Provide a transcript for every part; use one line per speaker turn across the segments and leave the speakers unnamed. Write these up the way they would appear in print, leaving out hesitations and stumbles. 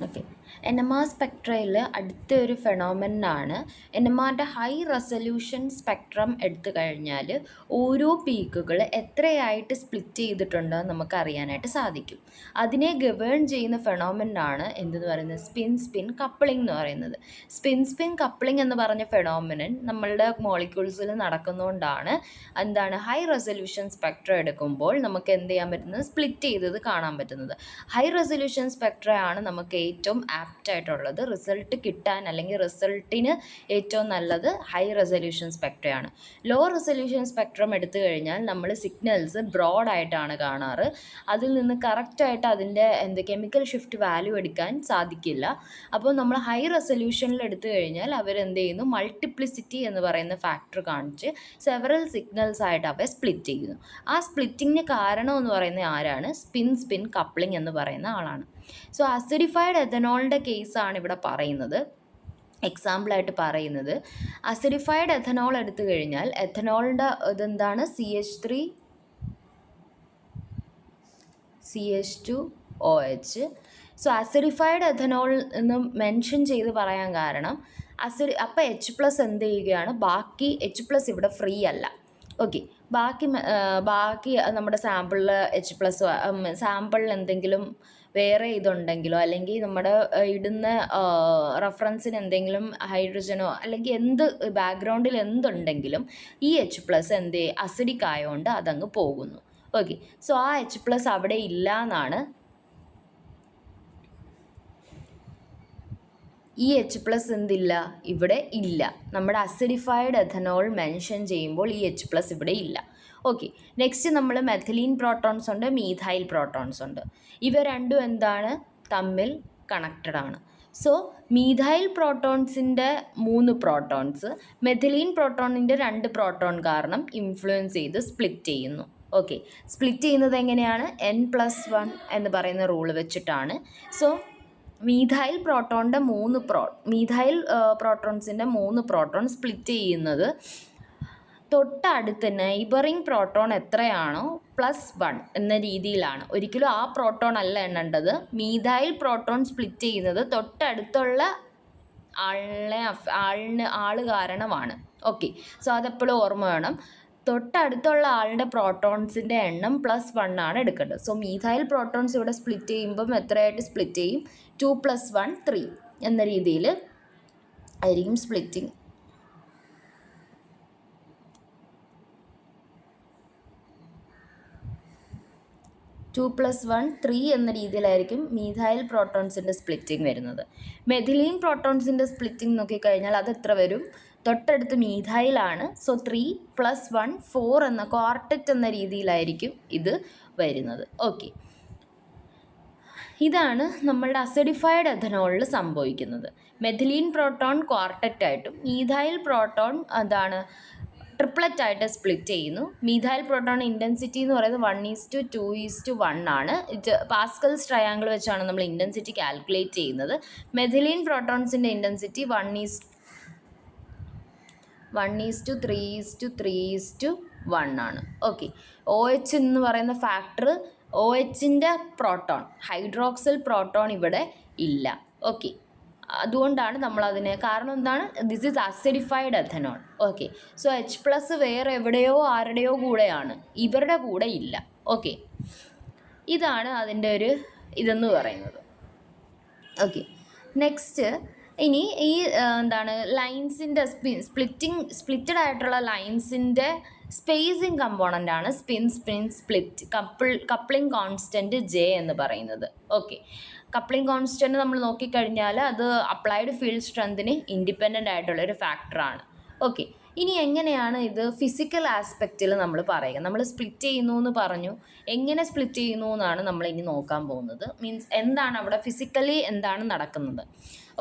Okay. NMR സ്പെക്ട്രയിൽ അടുത്ത ഒരു ഫെനോമെനനാണ്. NMRൻ്റെ high resolution spectrum എടുത്തു കഴിഞ്ഞാൽ ഓരോ പീക്കുകൾ എത്രയായിട്ട് സ്പ്ലിറ്റ് ചെയ്തിട്ടുണ്ടെന്ന് നമുക്ക് അറിയാനായിട്ട് സാധിക്കും. അതിനെ ഗവേൺ ചെയ്യുന്ന ഫെനോമെനനാണ് എന്തെന്ന് പറയുന്നത്, സ്പിൻ കപ്പിളിംഗ് എന്ന് പറയുന്നത്. സ്പിൻ കപ്പിളിംഗ് എന്ന് പറഞ്ഞ ഫെനോമെനൻ നമ്മളുടെ മോളിക്യൂൾസിൽ നടക്കുന്നതുകൊണ്ടാണ് ഹൈ റെസൊല്യൂഷൻ സ്പെക്ട്രം എടുക്കുമ്പോൾ നമുക്ക് എന്ത് ചെയ്യാൻ പറ്റുന്നത്, സ്പ്ലിറ്റ് ചെയ്തത് കാണാൻ പറ്റുന്നത്. ഹൈ റെസൊല്യൂഷൻ സ്പെക്ട്രയാണ് നമുക്ക് ഏറ്റവും ആപ്റ്റായിട്ടുള്ളത്. റിസൾട്ട് കിട്ടാൻ അല്ലെങ്കിൽ റിസൾട്ടിന് ഏറ്റവും നല്ലത് ഹൈ റെസൊല്യൂഷൻ സ്പെക്ട്രയാണ്. ലോ റെസൊല്യൂഷൻ സ്പെക്ട്രം എടുത്തു കഴിഞ്ഞാൽ നമ്മൾ സിഗ്നൽസ് ബ്രോഡായിട്ടാണ് കാണാറ്. അതിൽ നിന്ന് കറക്റ്റായിട്ട് അതിൻ്റെ കെമിക്കൽ ഷിഫ്റ്റ് വാല്യൂ എടുക്കാൻ സാധിക്കില്ല. അപ്പോൾ നമ്മൾ ഹൈ റെസൊല്യൂഷനിൽ എടുത്തു കഴിഞ്ഞാൽ അവരെന്ത് ചെയ്യുന്നു, മൾട്ടിപ്ലിസിറ്റി എന്ന് പറയുന്ന ഫാക്ടർ കാണിച്ച് സെവറൽ സിഗ്നൽസ് ആയിട്ട് അവയെ സ്പ്ലിറ്റ് ചെയ്യുന്നു. ആ സ്പ്ലിറ്റിങ്ങിന് കാരണം എന്ന് പറയുന്നത് ആരാണ്, സ്പിൻ കപ്ലിംഗ് എന്ന് പറയുന്ന ആളാണ്. സോ അസിഡിഫൈഡ് എഥനോളിൻ്റെ കേസാണ് ഇവിടെ പറയുന്നത്, എക്സാമ്പിളായിട്ട് പറയുന്നത്. അസിഡിഫൈഡ് എഥനോൾ എടുത്തു കഴിഞ്ഞാൽ എഥനോളിൻ്റെ ഇതെന്താണ്, CH2OH. സോ അസിഡിഫൈഡ് എഥനോൾ എന്ന് മെൻഷൻ ചെയ്ത് പറയാൻ കാരണം അപ്പോൾ H+ എന്ത് ചെയ്യുകയാണ്, ബാക്കി H+ ഇവിടെ ഫ്രീ അല്ല. ഓക്കെ, ബാക്കി നമ്മുടെ സാമ്പിളിൽ H+ സാമ്പിളിൽ എന്തെങ്കിലും വേറെ ഇതുണ്ടെങ്കിലോ അല്ലെങ്കിൽ നമ്മുടെ ഇടുന്ന റെഫറൻസിന് എന്തെങ്കിലും ഹൈഡ്രജനോ അല്ലെങ്കിൽ എന്ത് ബാക്ക്ഗ്രൗണ്ടിൽ എന്തുണ്ടെങ്കിലും ഈ H+ എന്ത് അസിഡിക് ആയതുകൊണ്ട് അതങ്ങ് പോകുന്നു. ഓക്കെ, സോ ആ H+ അവിടെ ഇല്ല എന്നാണ്. ഈ H+ എന്തില്ല, ഇവിടെ ഇല്ല. നമ്മുടെ അസിഡിഫൈഡ് എഥനോൾ മെൻഷൻ ചെയ്യുമ്പോൾ ഈ H+ ഇവിടെ ഇല്ല. ഓക്കെ, നെക്സ്റ്റ് നമ്മൾ മെഥിലീൻ പ്രോട്ടോൺസ് ഉണ്ട്, മീഥൈൽ പ്രോട്ടോൺസ് ഉണ്ട്. ഇവ രണ്ടും എന്താണ്, തമ്മിൽ കണക്റ്റഡ് ആണ്. സോ മീഥൈൽ പ്രോട്ടോൺസിൻ്റെ 3 പ്രോട്ടോൺസ് മെഥിലീൻ പ്രോട്ടോണിൻ്റെ 2 പ്രോട്ടോൺ കാരണം ഇൻഫ്ലുവൻസ് ചെയ്ത് സ്പ്ലിറ്റ് ചെയ്യുന്നു. ഓക്കെ, സ്പ്ലിറ്റ് ചെയ്യുന്നത് എങ്ങനെയാണ്, N+1 എന്ന് പറയുന്ന റൂൾ വെച്ചിട്ടാണ്. സോ മീഥൈൽ പ്രോട്ടോൺസിൻ്റെ 3 പ്രോട്ടോൺ സ്പ്ലിറ്റ് ചെയ്യുന്നത് തൊട്ടടുത്ത് നെയ്ബറിങ് പ്രോട്ടോൺ എത്രയാണോ +1 എന്ന രീതിയിലാണ്. ഒരിക്കലും ആ പ്രോട്ടോൺ അല്ല എണ്ണേണ്ടത്. മീഥൈൽ പ്രോട്ടോൺ സ്പ്ലിറ്റ് ചെയ്യുന്നത് തൊട്ടടുത്തുള്ള ആള് കാരണമാണ്. ഓക്കെ, സോ അതെപ്പോഴും ഓർമ്മ വേണം. തൊട്ടടുത്തുള്ള ആളുടെ പ്രോട്ടോൺസിൻ്റെ എണ്ണം +1 ആണ് എടുക്കേണ്ടത്. സോ മീഥൈൽ പ്രോട്ടോൺസ് ഇവിടെ സ്പ്ലിറ്റ് ചെയ്യുമ്പം എത്രയായിട്ട് സ്പ്ലിറ്റ് ചെയ്യും, 2 + 1 3 എന്ന രീതിയിൽ ആയിരിക്കും സ്പ്ലിറ്റിംഗ്. ടു പ്ലസ് വൺ 3 എന്ന രീതിയിലായിരിക്കും മീഥൈൽ പ്രോട്ടോൺസിൻ്റെ സ്പ്ലിറ്റിംഗ് വരുന്നത്. മെഥിലീൻ പ്രോട്ടോൺസിൻ്റെ സ്പ്ലിറ്റിംഗ് നോക്കിക്കഴിഞ്ഞാൽ അത് എത്ര വരും, തൊട്ടടുത്ത് മീഥൈലാണ്. സോ 3 + 1 4 എന്ന ക്വാർട്ടറ്റ് എന്ന രീതിയിലായിരിക്കും ഇത് വരുന്നത്. ഓക്കെ, ഇതാണ് നമ്മളുടെ അസിഡിഫൈഡ് എഥനോളിൽ സംഭവിക്കുന്നത്. മെഥിലീൻ പ്രോട്ടോൺ ക്വാർട്ടറ്റായിട്ടും മീഥൈൽ പ്രോട്ടോൺ ട്രിപ്ലറ്റ് ആയിട്ട് സ്പ്ലിറ്റ് ചെയ്യുന്നു. മീഥൈൽ പ്രോട്ടോൺ ഇൻറ്റൻസിറ്റി എന്ന് പറയുന്നത് 1:2:1 ആണ്. പാസ്കൽസ് ട്രയാങ്കിൾ വെച്ചാണ് നമ്മൾ ഇൻറ്റൻസിറ്റി കാൽക്കുലേറ്റ് ചെയ്യുന്നത്. മെഥിലീൻ പ്രോട്ടോൺസിൻ്റെ ഇൻറ്റൻസിറ്റി 1:3:3:1 ആണ്. ഓക്കെ, OH എന്ന് പറയുന്ന ഫാക്ടർ, OHൻ്റെ പ്രോട്ടോൺ, ഹൈഡ്രോക്സിൽ പ്രോട്ടോൺ ഇവിടെ ഇല്ല. ഓക്കെ, അതുകൊണ്ടാണ് നമ്മളതിനെ, കാരണം എന്താണ്, this is acidified ethanol. Okay, so H+ വേറെ എവിടെയോ ആരുടെയോ കൂടെയാണ്, ഇവരുടെ കൂടെ ഇല്ല. ഓക്കെ, ഇതാണ് അതിൻ്റെ ഒരു ഇതെന്ന് പറയുന്നത്. ഓക്കെ, നെക്സ്റ്റ് ഇനി ഈ ലൈൻസിൻ്റെ സ്പ്ലിറ്റഡ് ആയിട്ടുള്ള ലൈൻസിൻ്റെ സ്പേസിങ് കമ്പോണൻ്റ് ആണ് സ്പ്ലിറ്റ് കപ്ലിംഗ് കോൺസ്റ്റൻറ്റ് J എന്ന് പറയുന്നത്. ഓക്കെ, കപ്ലിംഗ് കോൺസ്റ്റൻറ്റ് നമ്മൾ നോക്കിക്കഴിഞ്ഞാൽ അത് അപ്ലൈഡ് ഫീൽഡ് സ്ട്രെങ്തിന് ഇൻഡിപെൻഡൻ്റ് ആയിട്ടുള്ളൊരു ഫാക്ടറാണ്. ഓക്കെ, ഇനി എങ്ങനെയാണ് ഇത് ഫിസിക്കൽ ആസ്പെക്റ്റിൽ നമ്മൾ പറയുക, നമ്മൾ സ്പ്ലിറ്റ് ചെയ്യുന്നു എന്ന് പറഞ്ഞു, എങ്ങനെ സ്പ്ലിറ്റ് ചെയ്യുന്നു എന്നാണ് നമ്മൾ ഇനി നോക്കാൻ പോകുന്നത്. മീൻസ് എന്താണ് അവിടെ ഫിസിക്കലി എന്താണ് നടക്കുന്നത്.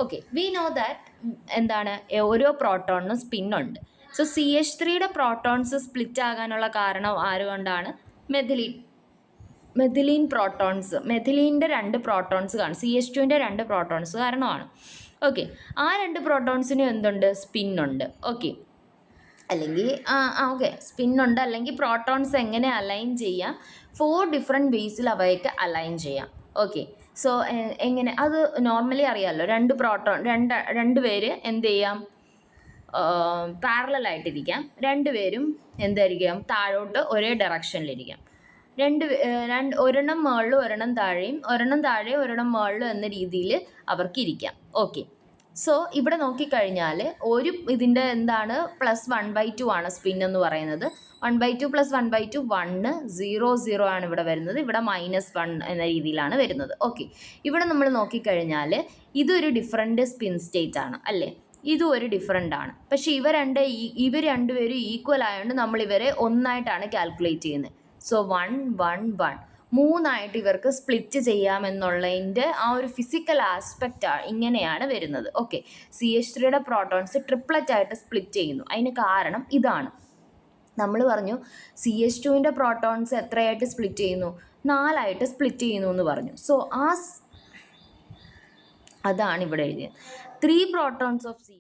ഓക്കെ, വി നോ ദാറ്റ് ഓരോ പ്രോട്ടോണിനും സ്പിന്നുണ്ട്. സോ CH3യുടെ പ്രോട്ടോൺസ് സ്പ്ലിറ്റ് ആകാനുള്ള കാരണം ആരുകൊണ്ടാണ്, മെഥിലീൻ പ്രോട്ടോൺസ്, മെഥിലീൻ്റെ 2 പ്രോട്ടോൺസ് കാണും, CH2ൻ്റെ 2 പ്രോട്ടോൺസ് കാരണമാണ്. ഓക്കെ, ആ 2 പ്രോട്ടോൺസിനും എന്തുണ്ട്, സ്പിന്നുണ്ട്. ഓക്കെ, അല്ലെങ്കിൽ സ്പിന്നുണ്ട്. അല്ലെങ്കിൽ പ്രോട്ടോൺസ് എങ്ങനെ അലൈൻ ചെയ്യാം, 4 ഡിഫറെൻറ്റ് ബേസിൽ അവയൊക്കെ അലൈൻ ചെയ്യാം. ഓക്കെ, സോ എങ്ങനെ അത് നോർമലി അറിയാമല്ലോ, രണ്ട് പേര് എന്ത് ചെയ്യാം, പാരലായിട്ടിരിക്കാം. രണ്ടുപേരും എന്തായിരിക്കാം, താഴോട്ട് ഒരേ ഡയറക്ഷനിലിരിക്കാം. ഒരെണ്ണം മുകളിലും ഒരെണ്ണം താഴെയും, ഒരെണ്ണം താഴെയും ഒരെണ്ണം മുകളിലും എന്ന രീതിയിൽ അവർക്ക് ഇരിക്കാം. ഓക്കെ. സോ ഇവിടെ നോക്കിക്കഴിഞ്ഞാൽ ഇതിൻ്റെ എന്താണ്, +1/2 ആണ് സ്പിൻ എന്ന് പറയുന്നത്. 1/2 + 1/2 1, 0 0 ആണ് ഇവിടെ വരുന്നത്. ഇവിടെ -1 എന്ന രീതിയിലാണ് വരുന്നത്. ഓക്കെ. ഇവിടെ നമ്മൾ നോക്കിക്കഴിഞ്ഞാൽ ഇതൊരു ഡിഫറെൻറ്റ് സ്പിൻ സ്റ്റേറ്റ് ആണ് അല്ലേ, ഇതും ഒരു ഡിഫറെൻ്റ് ആണ്. പക്ഷേ ഇവർ രണ്ടുപേരും ഈക്വൽ ആയതുകൊണ്ട് നമ്മൾ ഇവരെ ഒന്നായിട്ടാണ് കാൽക്കുലേറ്റ് ചെയ്യുന്നത്. സോ 1 1 1 3ആയിട്ട് ഇവർക്ക് സ്പ്ലിറ്റ് ചെയ്യാമെന്നുള്ളതിൻ്റെ ആ ഒരു ഫിസിക്കൽ ആസ്പെക്റ്റ് ഇങ്ങനെയാണ് വരുന്നത്. ഓക്കെ. CH3യുടെ പ്രോട്ടോൺസ് ട്രിപ്ലറ്റ് ആയിട്ട് സ്പ്ലിറ്റ് ചെയ്യുന്നു. അതിന് കാരണം ഇതാണ്. നമ്മൾ പറഞ്ഞു CH2ൻ്റെ പ്രോട്ടോൺസ് എത്രയായിട്ട് സ്പ്ലിറ്റ് ചെയ്യുന്നു, 4ആയിട്ട് സ്പ്ലിറ്റ് ചെയ്യുന്നു എന്ന് പറഞ്ഞു. സോ അതാണ് ഇവിടെ എഴുതിയത്. 3 protons of CH